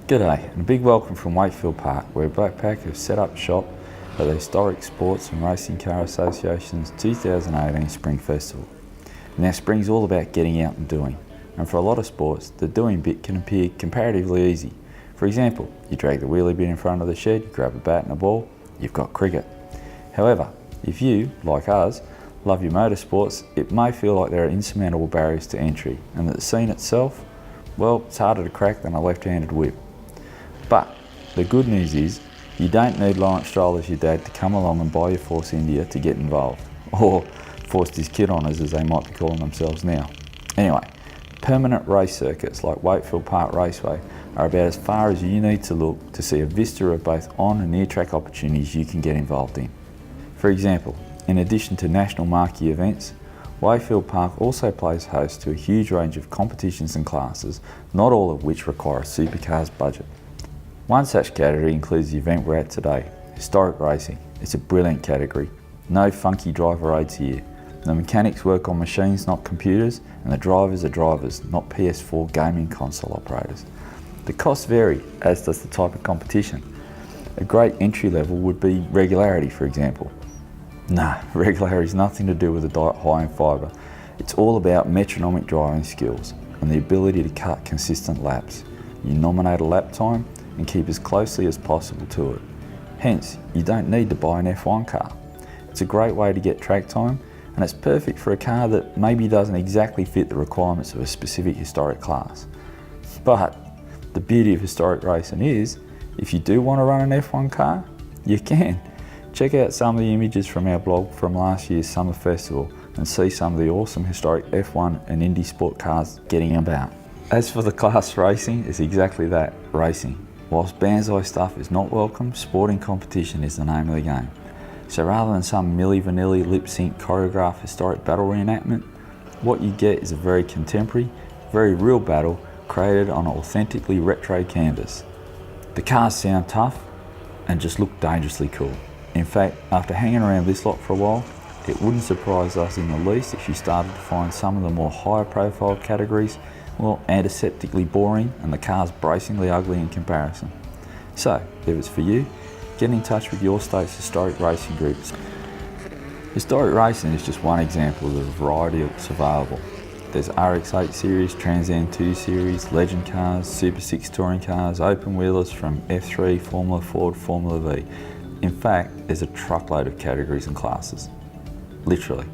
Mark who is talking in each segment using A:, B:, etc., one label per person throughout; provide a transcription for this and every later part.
A: G'day and a big welcome from Wakefield Park, where Blackpack have set up shop at the Historic Sports and Racing Car Association's 2018 Spring Festival. Now spring's all about getting out and doing, and for a lot of sports the doing bit can appear comparatively easy. For example, you drag the wheelie bin in front of the shed, you grab a bat and a ball, you've got cricket. However, if you, like us, love your motorsports, it may feel like there are insurmountable barriers to entry and that the scene itself, well, it's harder to crack than a left-handed whip. But the good news is you don't need Lawrence Stroll as your dad to come along and buy your Force India to get involved, or forced his kid on us as they might be calling themselves now. Anyway, permanent race circuits like Wakefield Park Raceway are about as far as you need to look to see a vista of both on and near track opportunities you can get involved in. For example, in addition to national marquee events, Wakefield Park also plays host to a huge range of competitions and classes, not all of which require a supercars budget. One such category includes the event we're at today, historic racing. It's a brilliant category. No funky driver aids here. The mechanics work on machines, not computers, and the drivers are drivers, not PS4 gaming console operators. The costs vary, as does the type of competition. A great entry level would be regularity, for example. Nah, regularity is nothing to do with a diet high in fibre. It's all about metronomic driving skills and the ability to cut consistent laps. You nominate a lap time and keep as closely as possible to it. Hence, you don't need to buy an F1 car. It's a great way to get track time, and it's perfect for a car that maybe doesn't exactly fit the requirements of a specific historic class. But the beauty of historic racing is, if you do want to run an F1 car, you can. Check out some of the images from our blog from last year's Summer Festival and see some of the awesome historic F1 and Indy sport cars getting about. As for the class racing, it's exactly that, racing. Whilst banzai stuff is not welcome, sporting competition is the name of the game. So rather than some Milli Vanilli lip-sync choreographed historic battle reenactment, what you get is a very contemporary, very real battle created on an authentically retro canvas. The cars sound tough and just look dangerously cool. In fact, after hanging around this lot for a while, it wouldn't surprise us in the least if you started to find some of the more higher profile categories, well, antiseptically boring and the cars bracingly ugly in comparison. So, if it's for you, get in touch with your state's historic racing groups. Historic racing is just one example of the variety that's available. There's RX-8 series, Trans Am 2 series, legend cars, Super 6 touring cars, open wheelers from F3, Formula Ford, Formula V. In fact, there's a truckload of categories and classes. Literally.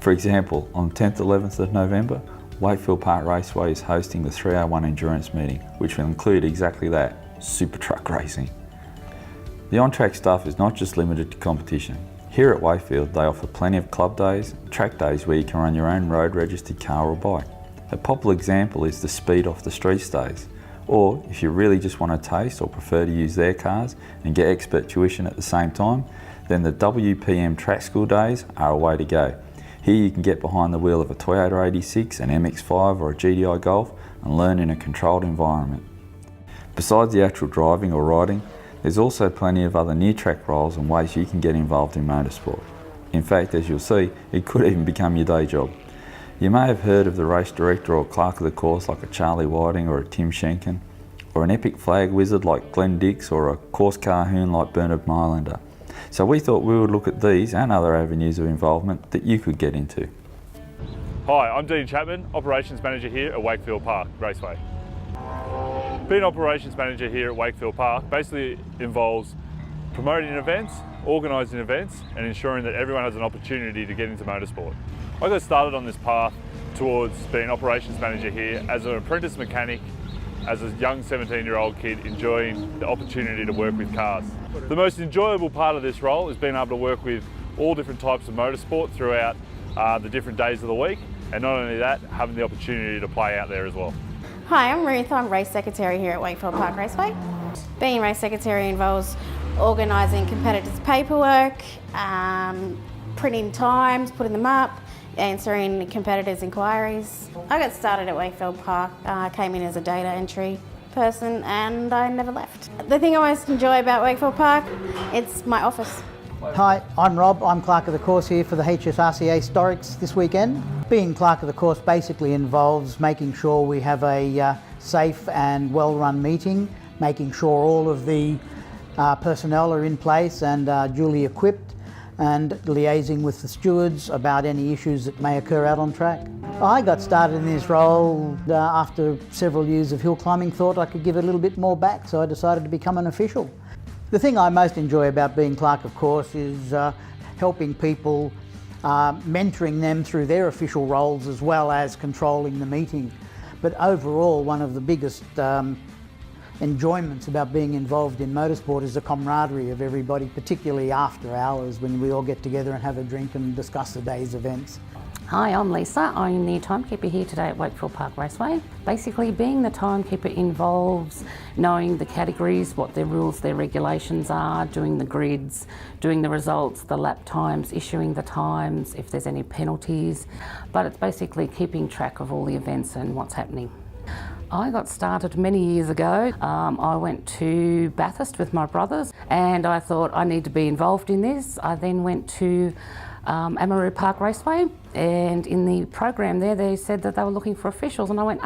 A: For example, on 10th 11th of November, Wakefield Park Raceway is hosting the 301 Endurance meeting, which will include exactly that, super truck racing. The on-track stuff is not just limited to competition. Here at Wakefield, they offer plenty of club days, track days where you can run your own road registered car or bike. A popular example is the Speed Off the Streets days. Or, if you really just want to taste or prefer to use their cars and get expert tuition at the same time, then the WPM track school days are a way to go. Here you can get behind the wheel of a Toyota 86, an MX-5 or a GDI Golf and learn in a controlled environment. Besides the actual driving or riding, there's also plenty of other near-track roles and ways you can get involved in motorsport. In fact, as you'll see, it could even become your day job. You may have heard of the race director or clerk of the course like a Charlie Whiting or a Tim Schenken, or an epic flag wizard like Glenn Dix or a course car hoon like Bernard Mylander. So we thought we would look at these and other avenues of involvement that you could get into.
B: Hi, I'm Dean Chapman, Operations Manager here at Wakefield Park Raceway. Being Operations Manager here at Wakefield Park basically involves promoting events, organising events and ensuring that everyone has an opportunity to get into motorsport. I got started on this path towards being Operations Manager here as an apprentice mechanic, as a young 17-year-old kid enjoying the opportunity to work with cars. The most enjoyable part of this role is being able to work with all different types of motorsport throughout the different days of the week, and not only that, having the opportunity to play out there as well.
C: Hi, I'm Ruth. I'm Race Secretary here at Wakefield Park Raceway. Being Race Secretary involves organising competitors' paperwork, printing times, putting them up, answering competitors' inquiries. I got started at Wakefield Park, came in as a data entry person and I never left. The thing I most enjoy about Wakefield Park, it's my office.
D: Hi, I'm Rob. I'm Clerk of the Course here for the Hsrca Historics this weekend. Being Clerk of the Course basically involves making sure we have a safe and well-run meeting making sure all of the personnel are in place and duly equipped, and liaising with the stewards about any issues that may occur out on track. I got started in this role after several years of hill climbing, thought I could give a little bit more back, so I decided to become an official. The thing I most enjoy about being clerk of course is helping people, mentoring them through their official roles as well as controlling the meeting. But overall, one of the biggest enjoyments about being involved in motorsport is the camaraderie of everybody, particularly after hours when we all get together and have a drink and discuss the day's events.
E: Hi, I'm Lisa. I'm the timekeeper here today at Wakefield Park Raceway. Basically, being the timekeeper involves knowing the categories, what their rules, their regulations are, doing the grids, doing the results, the lap times, issuing the times, if there's any penalties. But it's basically keeping track of all the events and what's happening. I got started many years ago. I went to Bathurst with my brothers and I thought I need to be involved in this. I then went to AHRRC Park Raceway, and in the program there they said that they were looking for officials, and I went,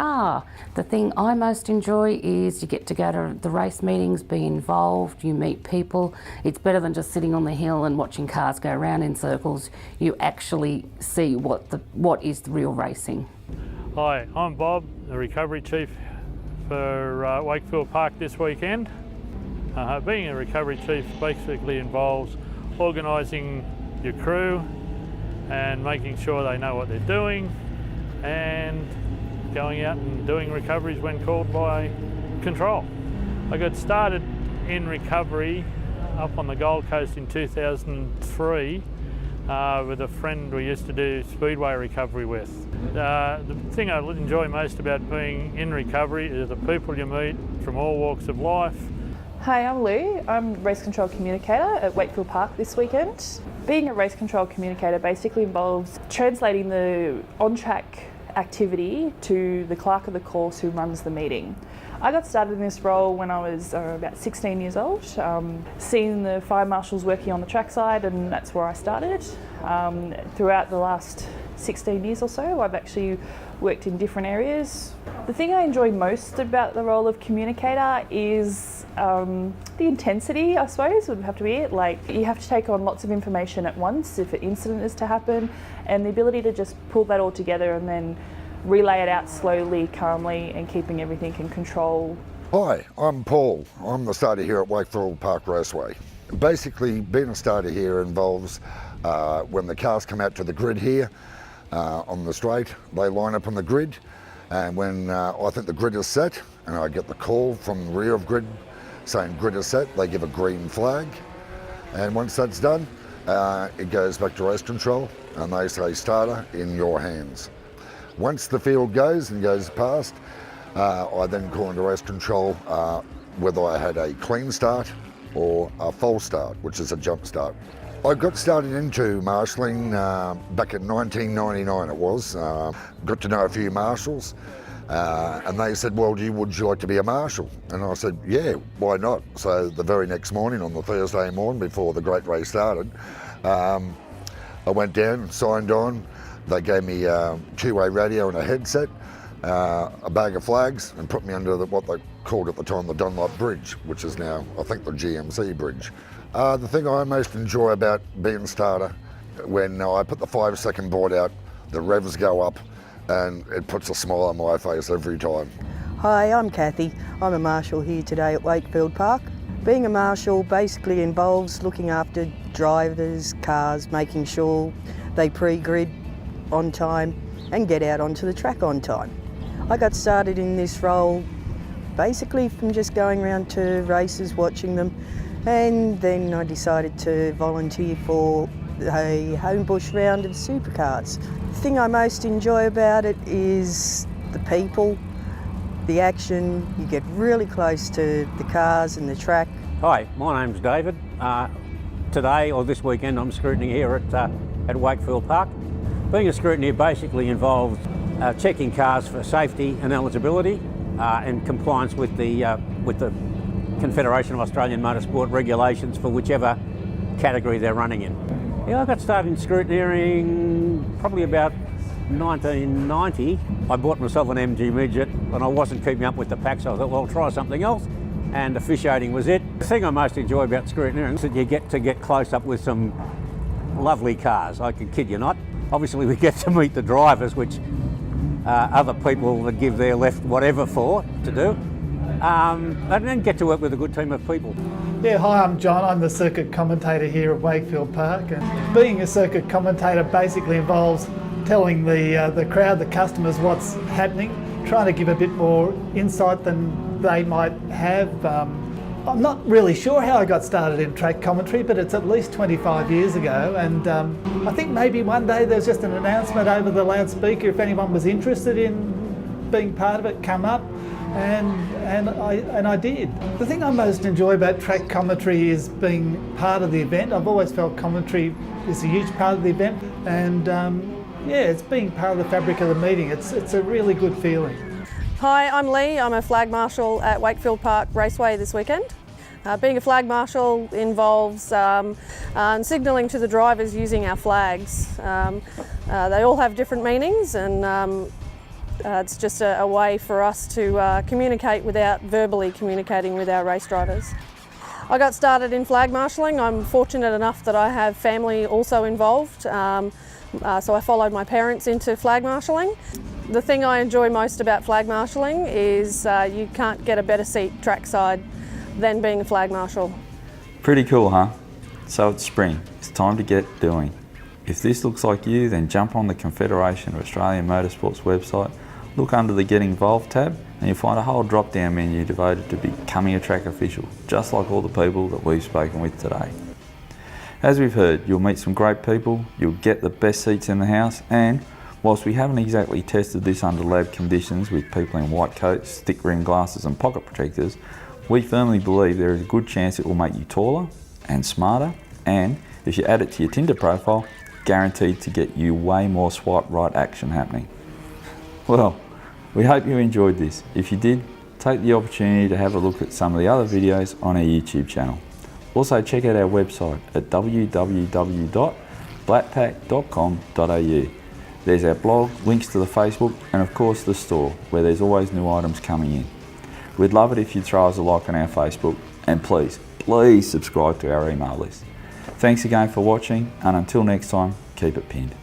E: the thing I most enjoy is you get to go to the race meetings, be involved, you meet people. It's better than just sitting on the hill and watching cars go around in circles. You actually see what is the real racing.
F: Hi, I'm Bob, the Recovery Chief for Wakefield Park this weekend. Being a Recovery Chief basically involves organising your crew and making sure they know what they're doing and going out and doing recoveries when called by control. I got started in recovery up on the Gold Coast in 2003 with a friend we used to do speedway recovery with. The thing I enjoy most about being in recovery is the people you meet from all walks of life.
G: Hi, I'm Lou. I'm Race Control Communicator at Wakefield Park this weekend. Being a Race Control Communicator basically involves translating the on-track activity to the clerk of the course who runs the meeting. I got started in this role when I was about 16 years old, seeing the fire marshals working on the trackside, and that's where I started. Throughout the last 16 years or so, I've actually worked in different areas. The thing I enjoy most about the role of communicator is the intensity, I suppose, would have to be it. Like, you have to take on lots of information at once if an incident is to happen, and the ability to just pull that all together and then relay it out slowly, calmly, and keeping everything in control.
H: Hi, I'm Paul. I'm the starter here at Wakefield Park Raceway. Basically, being a starter here involves when the cars come out to the grid here on the straight, they line up on the grid, and when I think the grid is set and I get the call from the rear of grid saying grid is set, they give a green flag, and once that's done, it goes back to race control and they say starter in your hands. Once the field goes and goes past, I then call into race control whether I had a clean start or a false start, which is a jump start. I got started into marshalling back in 1999 it was. Got to know a few marshals and they said, well, would you like to be a marshal? And I said, yeah, why not? So the very next morning, on the Thursday morning before the great race started, I went down and signed on. They gave me a two-way radio and a headset, a bag of flags, and put me under what they called at the time the Dunlop Bridge, which is now, I think, the GMC Bridge. The thing I most enjoy about being starter, when I put the 5-second board out, the revs go up, and it puts a smile on my face every time.
I: Hi, I'm Kathy. I'm a marshal here today at Wakefield Park. Being a marshal basically involves looking after drivers, cars, making sure they pre-grid on time and get out onto the track on time. I got started in this role basically from just going around to races, watching them, and then I decided to volunteer for a home bush round of supercars. The thing I most enjoy about it is the people, the action. You get really close to the cars and the track.
J: Hi, my name's David. Today, or this weekend, I'm scrutineer here at Wakefield Park. Being a scrutineer basically involves checking cars for safety and eligibility and compliance with the Confederation of Australian Motorsport regulations for whichever category they're running in. Yeah, I got started in scrutineering probably about 1990. I bought myself an MG midget and I wasn't keeping up with the pack, so I thought, well, I'll try something else. and officiating was it. The thing I most enjoy about Scrutineer is that you get to get close up with some lovely cars, I can kid you not. Obviously we get to meet the drivers, which other people would give their left whatever for to do, and then get to work with a good team of people.
K: Yeah, hi, I'm John. I'm the circuit commentator here at Wakefield Park. And being a circuit commentator basically involves telling the crowd, the customers, what's happening, trying to give a bit more insight than they might have. I'm not really sure how I got started in track commentary, but it's at least 25 years ago, and I think maybe one day there's just an announcement over the loudspeaker if anyone was interested in being part of it, come up, and I did. The thing I most enjoy about track commentary is being part of the event. I've always felt commentary is a huge part of the event, and yeah, it's being part of the fabric of the meeting. It's a really good feeling.
L: Hi, I'm Lee. I'm a flag marshal at Wakefield Park Raceway this weekend. Being a flag marshal involves signalling to the drivers using our flags. They all have different meanings, and it's just a way for us to communicate without verbally communicating with our race drivers. I got started in flag marshalling. I'm fortunate enough that I have family also involved, so I followed my parents into flag marshalling. The thing I enjoy most about flag marshalling is you can't get a better seat trackside than being a flag marshal.
A: Pretty cool, huh? So it's spring. It's time to get doing. If this looks like you, then jump on the Confederation of Australian Motorsports website, look under the Get Involved tab, and you'll find a whole drop-down menu devoted to becoming a track official, just like all the people that we've spoken with today. As we've heard, you'll meet some great people, you'll get the best seats in the house, and whilst we haven't exactly tested this under lab conditions with people in white coats, thick rimmed glasses and pocket protectors, we firmly believe there is a good chance it will make you taller and smarter, and if you add it to your Tinder profile, guaranteed to get you way more swipe right action happening. Well, we hope you enjoyed this. If you did, take the opportunity to have a look at some of the other videos on our YouTube channel. Also check out our website at www.blackpack.com.au. There's our blog, links to the Facebook, and of course the store, where there's always new items coming in. We'd love it if you'd throw us a like on our Facebook, and please subscribe to our email list. Thanks again for watching, and until next time, keep it pinned.